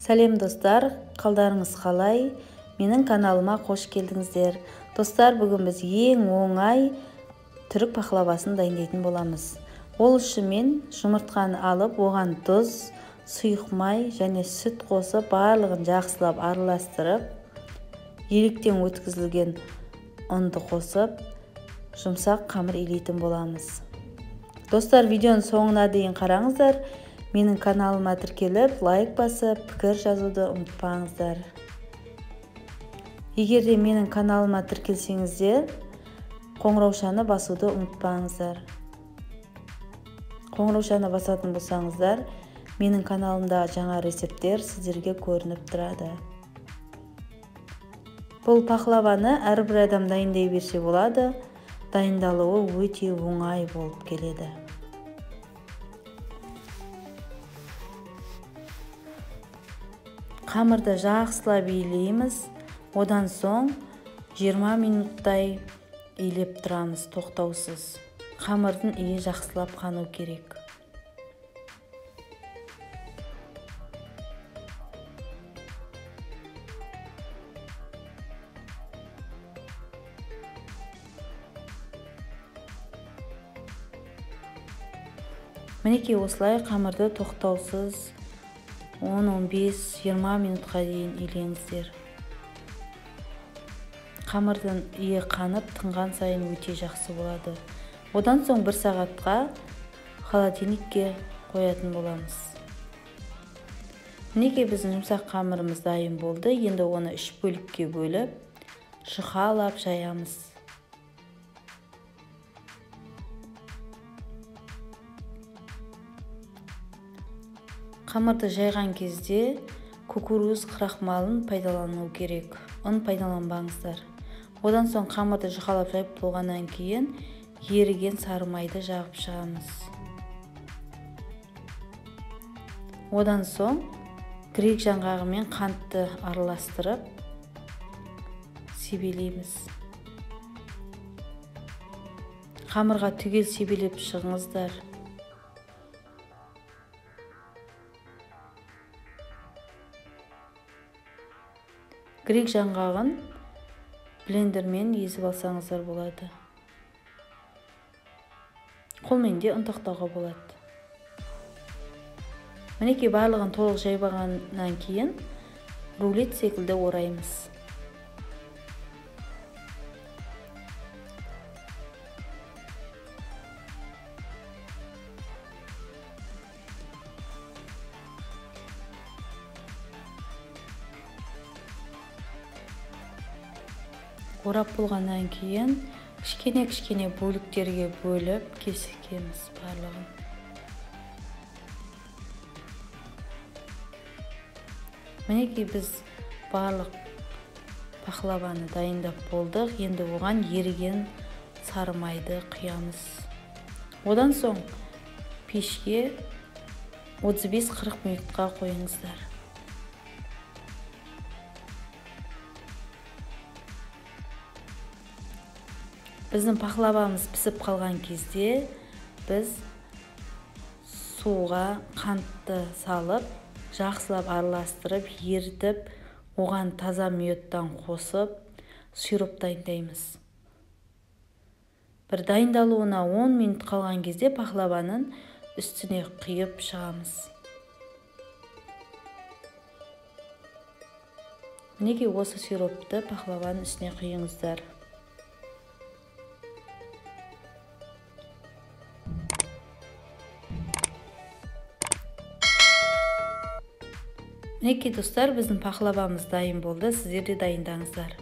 Сәлем достар, қалдарыңыз қалай? Менің каналыма қош келдіңіздер. Достар, бүгін біз ең оңай түрік пахлавасын дайындайтын боламыз. Ол үшін мен жұмыртқаны алып, оған тұз, сұйық май және сүт қосып, барлығын жақсылап араластырып, електен өткізілген ұнды қосып, жұмсақ қамыр илейтін боламыз. Достар, видеоның соңына дейін қараңыздар. Менің каналыма тіркеліп, лайк басып, пікір жазуды ұмытпаңыздар. Егер де менің каналыма тіркелсеңіздер, қоңыраушаны басуды ұмытпаңыздар. Қоңыраушаны басатын болсаңыздар, менің каналымда жаңа рецепттер сіздерге көрініп тұрады. Бұл пахлаваны әрбір адам дайындай берсе болады. Дайындалуы өте оңай болып келеді. Қамырды жақсылап илейміз. Одан соң 20 минуттай илеп тұрамыз тоқтаусыз. Қамырдың иі жақсылап қану керек. Мінекей осылай қамырды тоқтаусыз 10-15-20 минутқа дейін илеңіздер. Қамырдың иі қанып, тынған сайын өте жақсы болады. Одан соң 1 сағатқа холодильникке қоятын боламыз. Мінекей біздің жұмсақ қамырымыз дайын болды. Енді оны 3 бөлікке бөліп, жұқалап жаямыз. Қамырды жайған кезде кукуруз крахмалын пайдалану керек. Ұн пайдаланбаңыздар. Одан соң қамырды жұқалап жайып болғаннан кейін еріген сары майды жағып шығамыз. Одан соң грек жаңғағы мен қантты араластырып себелейміз. Қамырға түгел себелеп шығыңыздар. Грек жаңғағын блендермен езіп алсаңыздар болады. Қолмен де ұнтақтауға болады. Мінекей барлығын толық жайбағаннан кейін рулет секілді ораймыз. Орап болғаннан кейін кішкене бөліктерге бөліп кесеміз барлығын. Мінекей біз барлық пахлаваны дайындап болдық. Енді оған еріген сары майды құямыз. Одан соң пешке 35-40 минутқа қойыңыздар. Біздің пахлавамыз пісіп қалған кезде біз суға қантты салып, жақсылап араластырып, ерітіп, оған таза мүйеттан қосып, сироп дайындаймыз. Бір дайындалуына 10 минут қалған кезде пахлаваның үстіне құйып шығамыз. Мінекей осы сиропты пахлаваның үстіне құйыңыздар. Мінекей достар, біздің пахлавамыз дайын болды. Сіздер де дайындаңыздар.